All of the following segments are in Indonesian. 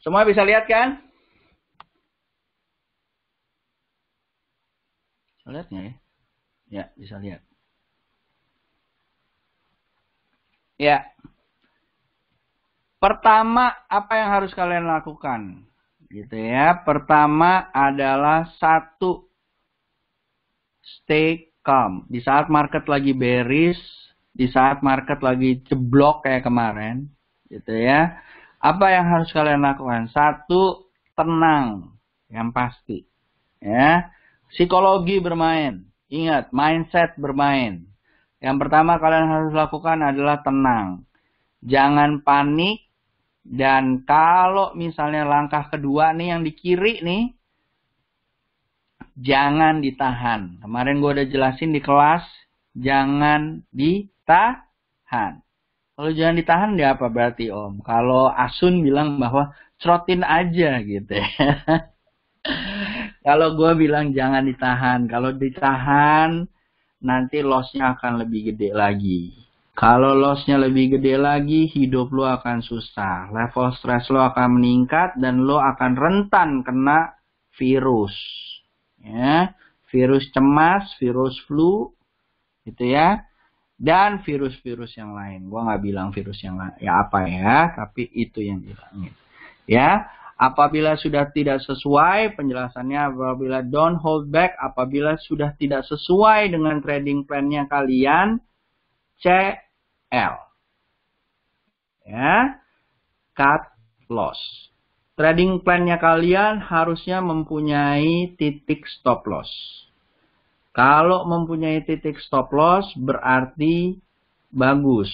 Semua bisa lihat kan? Lihat nggak ya? Ya, bisa lihat. Ya. Pertama, apa yang harus kalian lakukan? Gitu ya. Pertama adalah satu, stay calm. Di saat market lagi bearish, di saat market lagi jeblok kayak kemarin, gitu ya. Apa yang harus kalian lakukan? Satu, tenang, yang pasti. Ya, psikologi bermain. Ingat, mindset bermain. Yang pertama kalian harus lakukan adalah tenang. Jangan panik. Dan kalau misalnya langkah kedua nih yang di kiri nih, jangan ditahan. Kemarin gue udah jelasin di kelas, jangan ditahan. Kalau jangan ditahan dia apa berarti Om? Kalau Asun bilang bahwa cerotin aja gitu ya. Kalau gue bilang jangan ditahan. Kalau ditahan nanti loss-nya akan lebih gede lagi. Kalau loss-nya lebih gede lagi, hidup lo akan susah. Level stres lo akan meningkat dan lo akan rentan kena virus. Ya, virus cemas, virus flu, gitu ya. Dan virus-virus yang lain. Gua nggak bilang virus yang lain, ya apa ya, tapi itu yang bilangin. Ya, apabila sudah tidak sesuai, penjelasannya apabila don't hold back, apabila sudah tidak sesuai dengan trading plan-nya kalian, CL. Ya, cut loss. Trading plan-nya kalian harusnya mempunyai titik stop loss. Kalau mempunyai titik stop loss berarti bagus.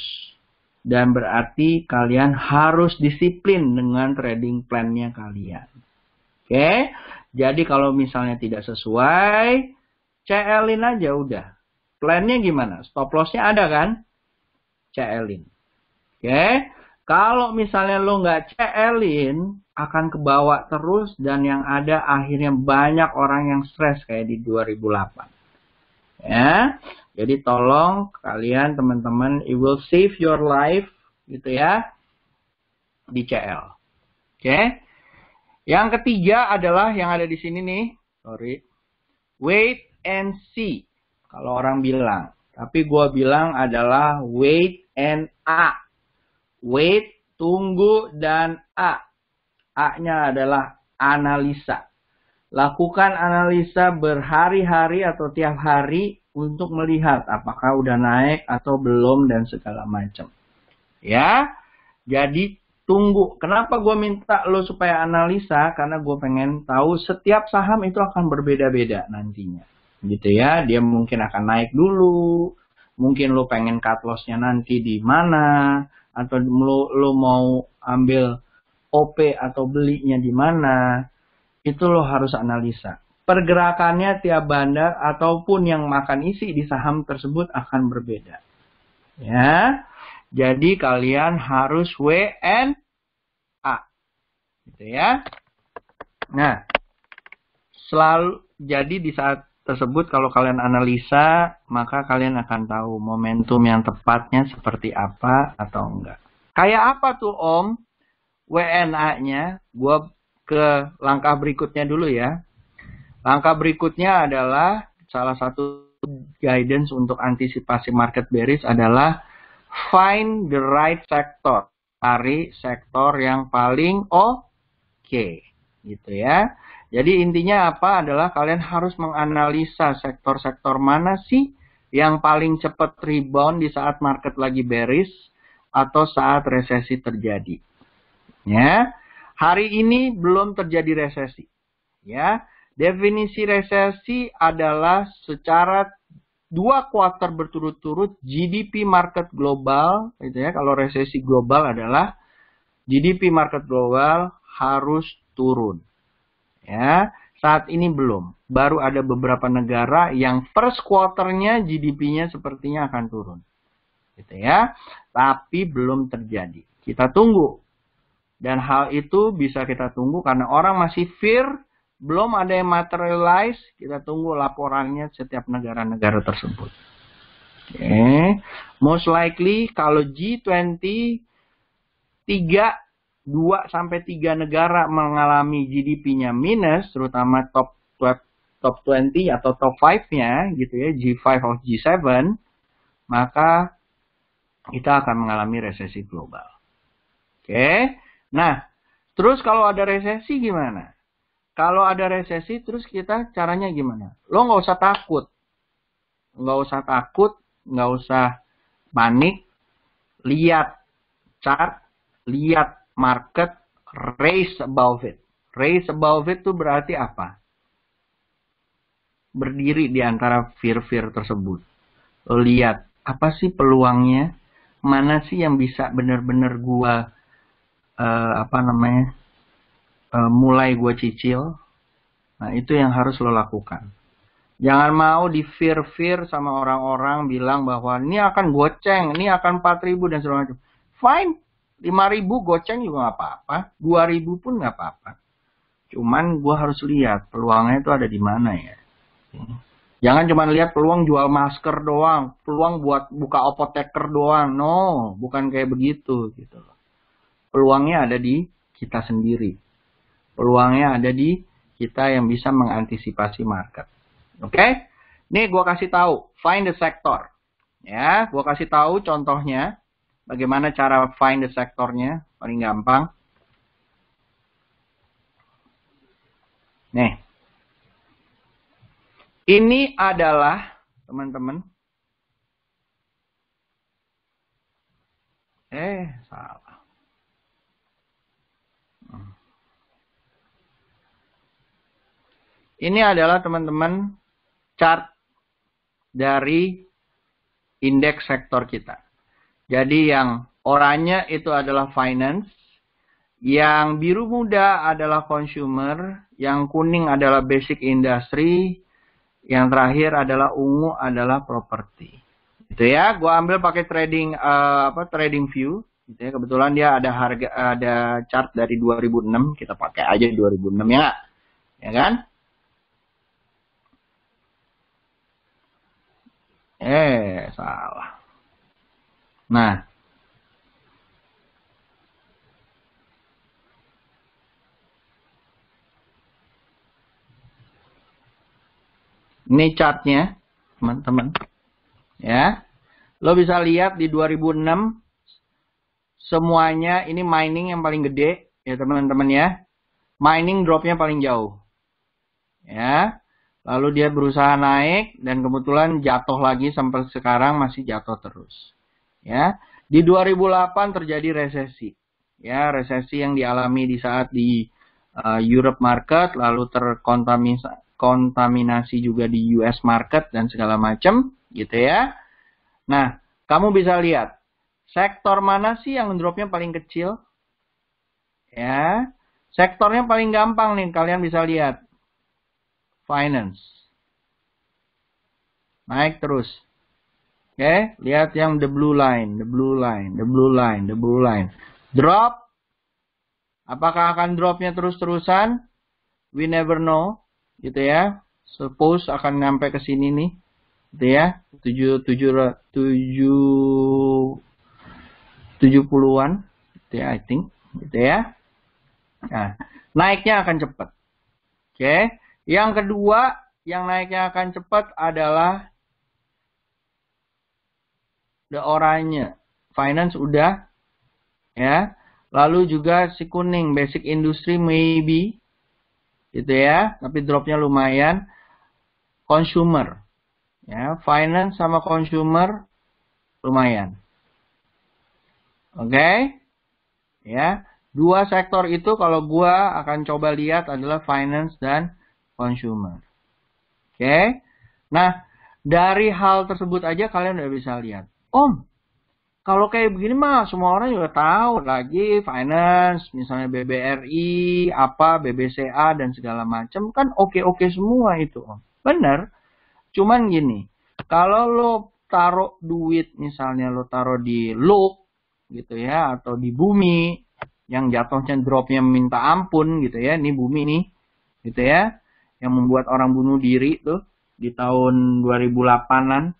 Dan berarti kalian harus disiplin dengan trading plan-nya kalian. Oke, jadi kalau misalnya tidak sesuai, CL-in aja udah. Plan-nya gimana? Stop loss-nya ada kan? CL-in. Oke, kalau misalnya lo nggak CL-in, akan kebawa terus dan yang ada akhirnya banyak orang yang stres kayak di 2008. Ya, jadi tolong kalian teman-teman, it will save your life gitu ya di CL. Oke, yang ketiga adalah yang ada di sini nih, sorry, wait and see. Kalau orang bilang, tapi gue bilang adalah wait and A. Wait, tunggu, dan A. A-nya adalah analisa. Lakukan analisa berhari-hari atau tiap hari untuk melihat apakah udah naik atau belum dan segala macam. Ya, jadi tunggu. Kenapa gue minta lo supaya analisa? Karena gue pengen tahu setiap saham itu akan berbeda-beda nantinya. Gitu ya, dia mungkin akan naik dulu. Mungkin lo pengen cut loss-nya nanti di mana. Atau lo mau ambil OP atau belinya di mana. Itu lo harus analisa. Pergerakannya tiap bandar ataupun yang makan isi di saham tersebut akan berbeda. Ya, jadi kalian harus W and A. Gitu ya. Nah, selalu jadi di saat tersebut kalau kalian analisa, maka kalian akan tahu momentum yang tepatnya seperti apa atau enggak. Kayak apa tuh Om? WNA-nya, gua ke langkah berikutnya dulu ya. Langkah berikutnya adalah salah satu guidance untuk antisipasi market bearish adalah find the right sector. Cari sektor yang paling oke. Gitu ya. Jadi intinya apa adalah kalian harus menganalisa sektor-sektor mana sih yang paling cepat rebound di saat market lagi bearish atau saat resesi terjadi. Ya, hari ini belum terjadi resesi. Ya, definisi resesi adalah secara 2 kuartal berturut-turut GDP market global, gitu ya. Kalau resesi global adalah GDP market global harus turun. Ya, saat ini belum. Baru ada beberapa negara yang first quarter-nya GDP-nya sepertinya akan turun. Gitu ya. Tapi belum terjadi. Kita tunggu. Dan hal itu bisa kita tunggu karena orang masih fear, belum ada yang materialize, kita tunggu laporannya setiap negara-negara tersebut. Most likely kalau G20 3 2-3 negara mengalami GDP-nya minus, terutama top 20 atau top 5-nya gitu ya, G5 atau G7, maka kita akan mengalami resesi global. Oke. Nah, terus kalau ada resesi gimana? Kalau ada resesi terus kita caranya gimana? Lo nggak usah takut. Nggak usah panik. Lihat chart, lihat market, raise above it. Raise above it itu berarti apa? Berdiri di antara fear-fear tersebut. Lo lihat, apa sih peluangnya? Mana sih yang bisa benar-benar gua mulai gua cicil? Nah, itu yang harus lo lakukan. Jangan mau di fear sama orang-orang bilang bahwa ini akan goceng, ini akan 4.000 dan segala macam. Fine, 5.000 goceng juga nggak apa-apa, 2.000 pun nggak apa-apa. Cuman gua harus lihat peluangnya itu ada di mana ya. Jangan cuma lihat peluang jual masker doang, peluang buat buka apoteker doang. No, bukan kayak begitu gitu loh. Peluangnya ada di kita sendiri. Peluangnya ada di kita yang bisa mengantisipasi market. Oke? Nih gua kasih tahu, find the sector. Ya, gua kasih tahu contohnya bagaimana cara find the sectornya, paling gampang. Nih. Ini adalah, teman-teman. Salah. Ini adalah, teman-teman, chart dari indeks sektor kita. Jadi yang oranye itu adalah finance, yang biru muda adalah consumer, yang kuning adalah basic industry, yang terakhir adalah ungu adalah properti. Itu ya, gua ambil pakai trading view. Gitu ya. Kebetulan dia ada chart dari 2006, kita pakai aja 2006 ya. Ya kan? Salah. Nah. Ini chartnya, teman-teman. Ya. Lo bisa lihat di 2006, semuanya ini mining yang paling gede, ya teman-teman ya. Mining dropnya paling jauh. Ya. Lalu dia berusaha naik, dan kebetulan jatuh lagi sampai sekarang masih jatuh terus. Ya. Di 2008 terjadi resesi. Ya, resesi yang dialami di saat di Europe market, lalu kontaminasi juga di US market dan segala macam gitu ya. Nah, kamu bisa lihat sektor mana sih yang dropnya paling kecil? Ya, sektornya paling gampang nih, kalian bisa lihat. Finance. Naik terus. Oke, lihat yang the blue line. Drop. Apakah akan dropnya terus-terusan? We never know. Gitu ya, suppose akan nyampe ke sini nih, gitu ya, 70-an, gitu ya, I think, gitu ya. Nah, naiknya akan cepat. Oke, yang kedua, yang naiknya akan cepat adalah the oranye, finance udah, ya, lalu juga si kuning, basic industry maybe. Gitu ya, tapi dropnya lumayan. Consumer, ya, finance sama consumer lumayan. Oke, ya, dua sektor itu kalau gua akan coba lihat adalah finance dan consumer. Oke, nah dari hal tersebut aja kalian udah bisa lihat. Kalau kayak begini mah semua orang juga tahu lagi finance, misalnya BBRI, BBCA dan segala macam kan oke-oke semua itu, Om. Bener. Cuman gini, kalau lo taruh duit misalnya lo taruh di Loop gitu ya atau di Bumi yang jatuhnya dropnya minta ampun gitu ya, ini Bumi nih. Gitu ya. Yang membuat orang bunuh diri tuh di tahun 2008-an.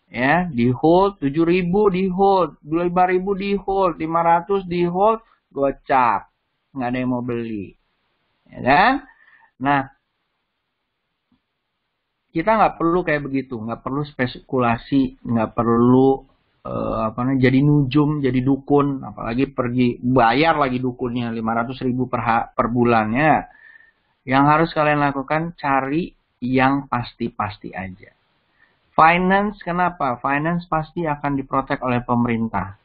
Ya, di hold 7.000 di hold, 5.000 di hold, 500 di hold, gocap. nggak ada yang mau beli. Ya kan? Nah, kita nggak perlu kayak begitu, nggak perlu spekulasi, nggak perlu jadi nujum, jadi dukun, apalagi pergi bayar lagi dukunnya 500.000 per bulannya. Yang harus kalian lakukan, cari yang pasti-pasti aja. Finance, kenapa? Finance pasti akan diprotek oleh pemerintah.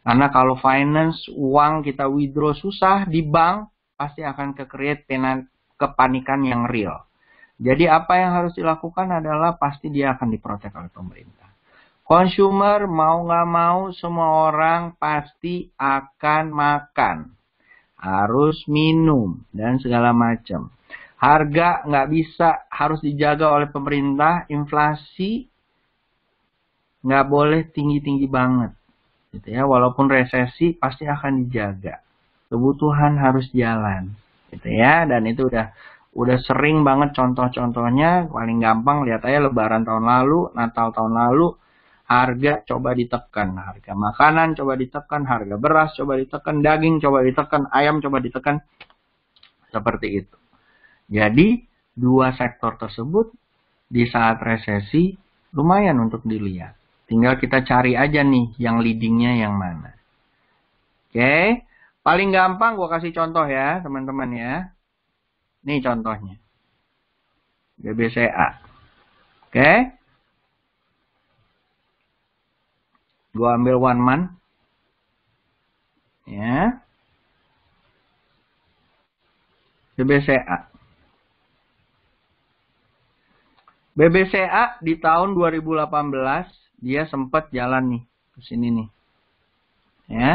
Karena kalau finance, uang kita withdraw susah di bank, pasti akan create kepanikan yang real. Jadi apa yang harus dilakukan adalah pasti dia akan diprotek oleh pemerintah. Consumer mau nggak mau semua orang pasti akan makan. Harus minum dan segala macam. Harga nggak bisa, harus dijaga oleh pemerintah. Inflasi nggak boleh tinggi-tinggi banget. Gitu ya. Walaupun resesi pasti akan dijaga. Kebutuhan harus jalan. Gitu ya. Dan itu udah sering banget contoh-contohnya. Paling gampang lihat aja Lebaran tahun lalu, Natal tahun lalu. Harga coba ditekan, harga makanan coba ditekan, harga beras coba ditekan, daging coba ditekan, ayam coba ditekan. Seperti itu. Jadi, dua sektor tersebut di saat resesi lumayan untuk dilihat. Tinggal kita cari aja nih yang leadingnya yang mana. Oke. Paling gampang gue kasih contoh ya teman-teman ya. Nih contohnya. BBCA. Oke. Gue ambil 1 month. Ya. BBCA. BBCA di tahun 2018 dia sempat jalan nih ke sini nih. Ya,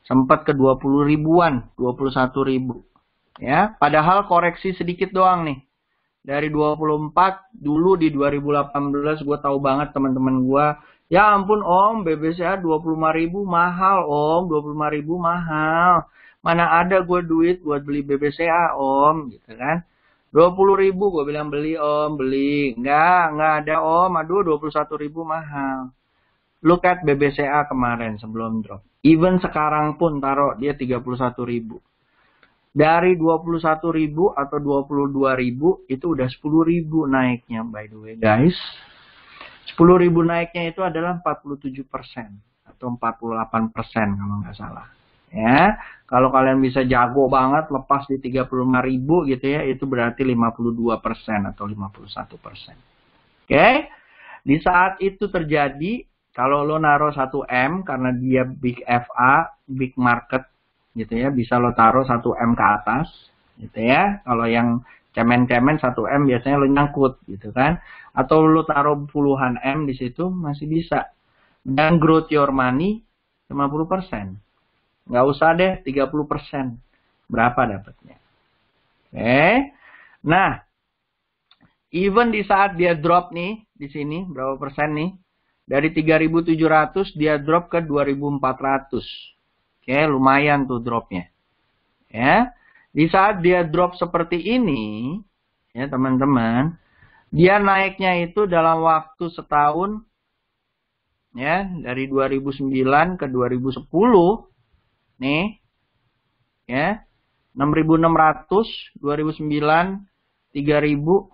sempat ke 20 ribuan, 21 ribu. Ya, padahal koreksi sedikit doang nih. Dari 24 dulu di 2018 gue tahu banget teman-teman gue, ya ampun om, BBCA 25.000 mahal om, 25.000 mahal. Mana ada gue duit buat beli BBCA om, gitu kan. 20.000 gue bilang beli om, beli. Enggak ada om, aduh 21.000 mahal. Look at BBCA kemarin sebelum drop. Even sekarang pun taruh dia 31.000. Dari 21.000 atau 22.000 itu udah 10.000 naiknya by the way guys. 10.000 naiknya itu adalah 47% atau 48% kalau nggak salah. Ya, kalau kalian bisa jago banget lepas di 35.000 gitu ya, itu berarti 52% atau 51%. Oke, di saat itu terjadi, kalau lo naruh 1M karena dia big FA, big market gitu ya, bisa lo taruh 1M ke atas gitu ya. Kalau yang cemen-cemen 1M biasanya lo nyangkut gitu kan, atau lo taruh puluhan M di situ masih bisa. Dan growth your money 50%. Nggak usah deh 30%. Berapa dapatnya? Oke. Nah, even di saat dia drop nih di sini berapa persen nih? Dari 3.700 dia drop ke 2.400. Oke, lumayan tuh dropnya. Ya, di saat dia drop seperti ini, ya teman-teman, dia naiknya itu dalam waktu setahun, ya dari 2009 ke 2010, nih, ya 6.600, 2009, 3.000,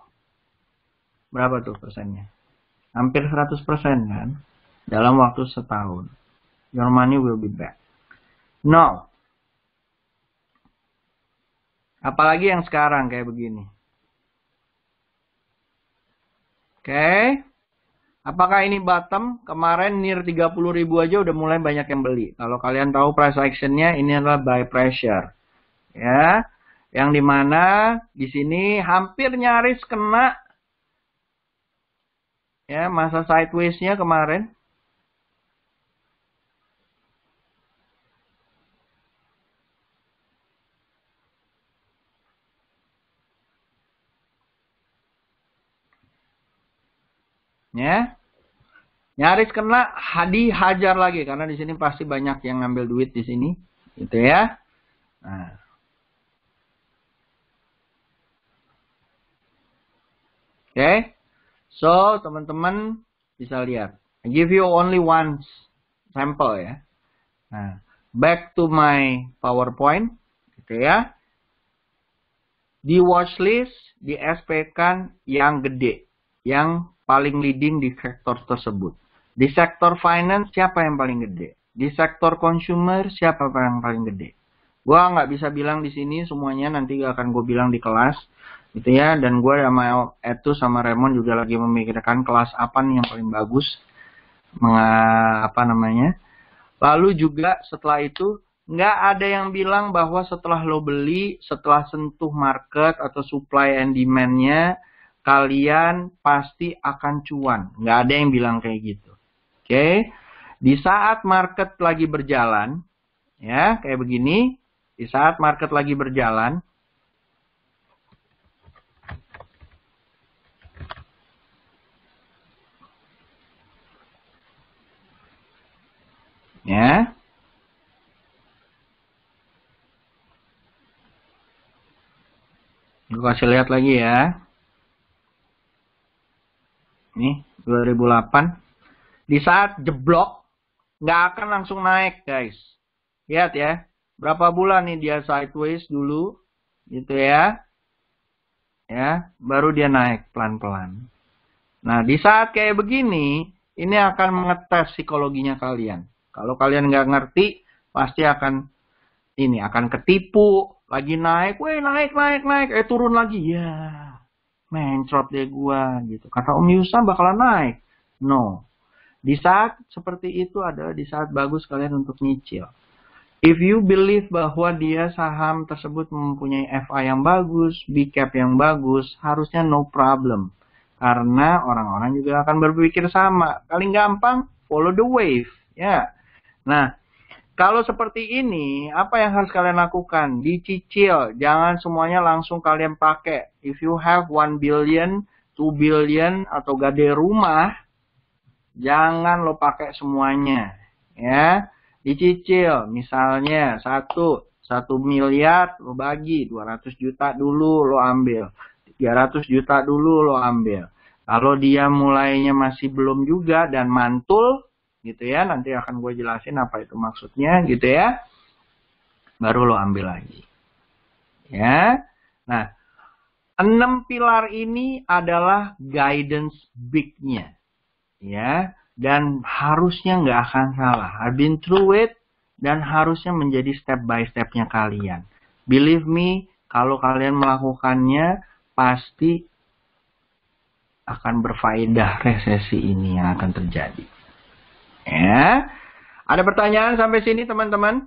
berapa tuh persennya? Hampir 100% kan, dalam waktu setahun. Your money will be back. No. Apalagi yang sekarang kayak begini. Oke. Apakah ini bottom? Kemarin near 30.000 aja udah mulai banyak yang beli. Kalau kalian tahu price actionnya ini adalah buy pressure. Ya. Yang dimana di sini hampir nyaris kena ya masa sideways-nya kemarin. Ya, nyaris kena, dihajar lagi karena di sini pasti banyak yang ngambil duit di sini, gitu ya. Nah. Oke, so teman-teman bisa lihat. I give you only one sample ya. Nah, back to my PowerPoint, gitu ya. Di watchlist, di SP-kan yang gede, yang paling leading di sektor tersebut. Di sektor finance, siapa yang paling gede? Di sektor consumer, siapa yang paling gede? Gua nggak bisa bilang di sini semuanya, nanti akan gue bilang di kelas, gitu ya. Dan gue sama Etu sama Raymond juga lagi memikirkan kelas apa nih yang paling bagus, Lalu juga setelah itu, nggak ada yang bilang bahwa setelah lo beli, setelah sentuh market atau supply and demand-nya, kalian pasti akan cuan. Nggak ada yang bilang kayak gitu. Oke, di saat market lagi berjalan, ya kayak begini, di saat market lagi berjalan, ya, gue kasih lihat lagi ya. Nih 2008, di saat jeblok, nggak akan langsung naik guys. Lihat ya, berapa bulan nih dia sideways dulu, gitu ya. Ya, baru dia naik pelan-pelan. Nah, di saat kayak begini, ini akan mengetes psikologinya kalian. Kalau kalian nggak ngerti, pasti akan ketipu. Lagi naik, naik, turun lagi. Ya, mencrot deh gua, gitu. Kata Om Yusa bakalan naik. No. Di saat seperti itu adalah di saat bagus kalian untuk nyicil. If you believe bahwa dia saham tersebut mempunyai FA yang bagus, B cap yang bagus, harusnya no problem. Karena orang-orang juga akan berpikir sama. Paling gampang, follow the wave. Ya. Nah, kalau seperti ini, apa yang harus kalian lakukan? Dicicil. Jangan semuanya langsung kalian pakai. If you have 1 billion, 2 billion, atau gade rumah, jangan lo pakai semuanya. Ya. Dicicil, misalnya 1 miliar lo bagi, 200 juta dulu lo ambil, 300 juta dulu lo ambil. Kalau dia mulainya masih belum juga dan mantul, gitu ya, nanti akan gue jelasin apa itu maksudnya, gitu ya, baru lo ambil lagi. Ya, nah 6 pilar ini adalah guidance big-nya, ya. Dan harusnya nggak akan salah. I've been through it, dan harusnya menjadi step by step-nya kalian. Believe me, kalau kalian melakukannya, pasti akan berfaedah resesi ini yang akan terjadi. Ya, ada pertanyaan sampai sini teman-teman?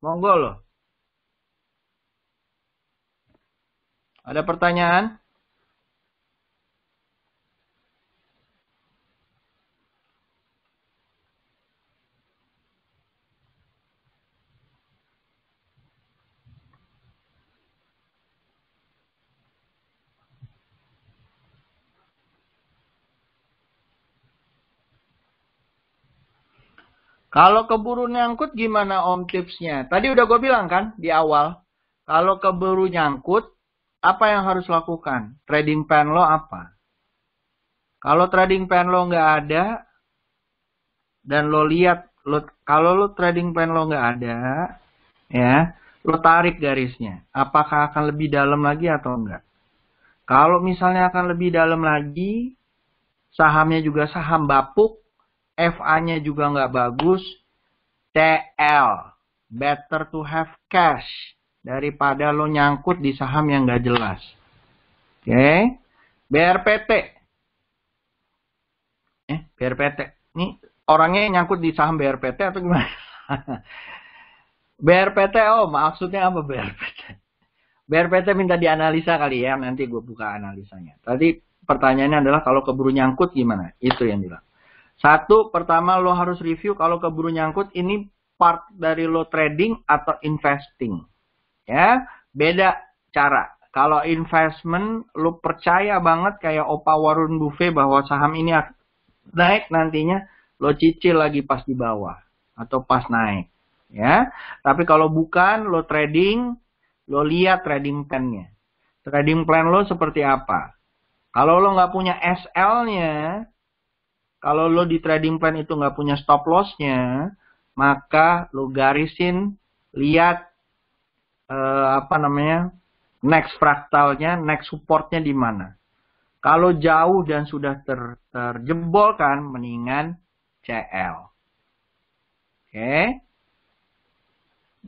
Monggo loh. Ada pertanyaan? Kalau keburu nyangkut gimana Om tipsnya? Tadi udah gue bilang kan di awal. Kalau keburu nyangkut, apa yang harus lakukan? Trading plan lo apa? Kalau trading plan lo nggak ada, dan lo lihat, kalau lo trading plan lo nggak ada, ya, lo tarik garisnya. Apakah akan lebih dalam lagi atau enggak? Kalau misalnya akan lebih dalam lagi, sahamnya juga saham bapuk, FA-nya juga nggak bagus, TL, better to have cash, daripada lo nyangkut di saham yang nggak jelas. Oke, BRPT. BRPT. Ini orangnya nyangkut di saham BRPT atau gimana? BRPT, oh maksudnya apa BRPT? BRPT minta dianalisa kali ya, nanti gue buka analisanya. Tadi pertanyaannya adalah kalau keburu nyangkut gimana? Itu yang bilang. Satu, pertama lo harus review kalau keburu nyangkut ini part dari lo trading atau investing. Ya, beda cara. Kalau investment lo percaya banget kayak Opa Warren Buffett bahwa saham ini naik nantinya, lo cicil lagi pas di bawah atau pas naik. Ya, tapi kalau bukan lo trading, lo lihat trading plan-nya. Trading plan lo seperti apa? Kalau lo nggak punya SL-nya, kalau lo di trading plan itu nggak punya stop loss-nya, maka lo garisin, lihat Next fraktalnya, next supportnya di mana. Kalau jauh dan sudah terjebol kan, mendingan CL. Oke.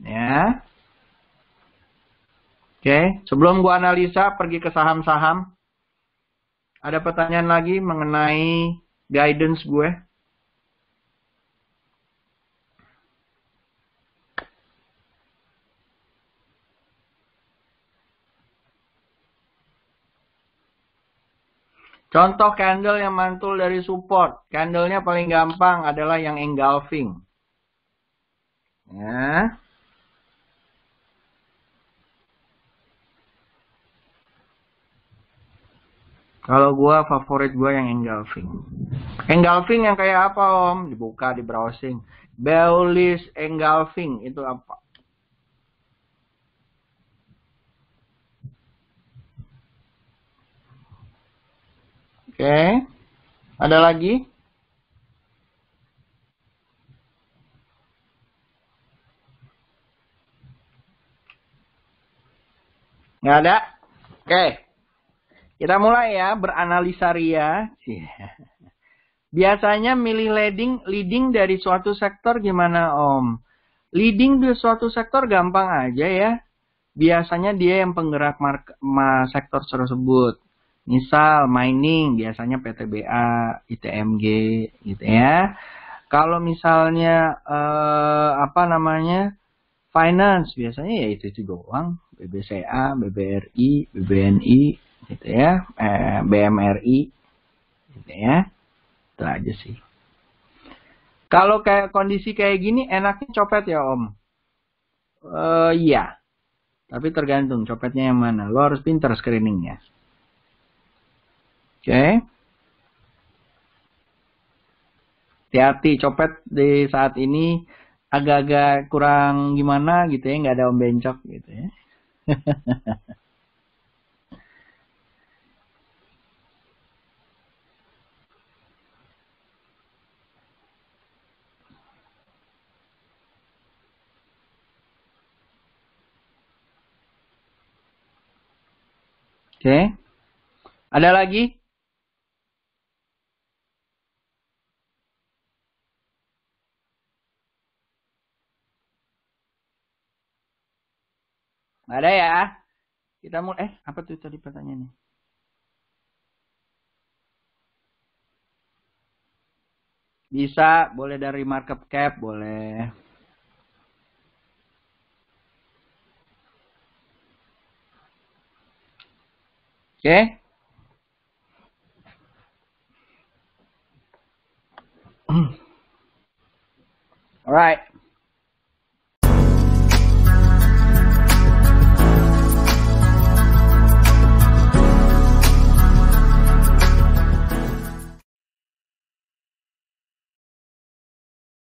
Ya. Oke, sebelum gua analisa, pergi ke saham-saham. Ada pertanyaan lagi mengenai guidance gue? Contoh candle yang mantul dari support. Candlenya paling gampang adalah yang engulfing. Ya. Kalau gua favorit gua yang engulfing. Engulfing yang kayak apa, Om? Dibuka di browsing. Bullish engulfing itu apa? Oke. Ada lagi? Nggak ada? Oke. Kita mulai ya, beranalisa ria. Biasanya milih leading dari suatu sektor gimana, Om? Leading di suatu sektor gampang aja ya. Biasanya dia yang penggerak sektor tersebut. Misal mining, biasanya PTBA, ITMG, gitu ya. Kalau misalnya finance, biasanya ya itu doang. BBCA, BBRI, BBNI, gitu ya. BMRI, gitu ya. Itu aja sih. Kalau kayak kondisi kayak gini, enaknya copet ya, Om. Iya. Tapi tergantung copetnya yang mana. Lo harus pintar screeningnya. Oke. Hati-hati copet di saat ini agak-agak kurang gimana gitu ya. Nggak ada om bencok gitu ya. Oke. Ada lagi? Nggak ada ya. Kita mulai. Apa tuh tadi pertanyaannya? Bisa, boleh dari market cap, boleh. Oke. Alright.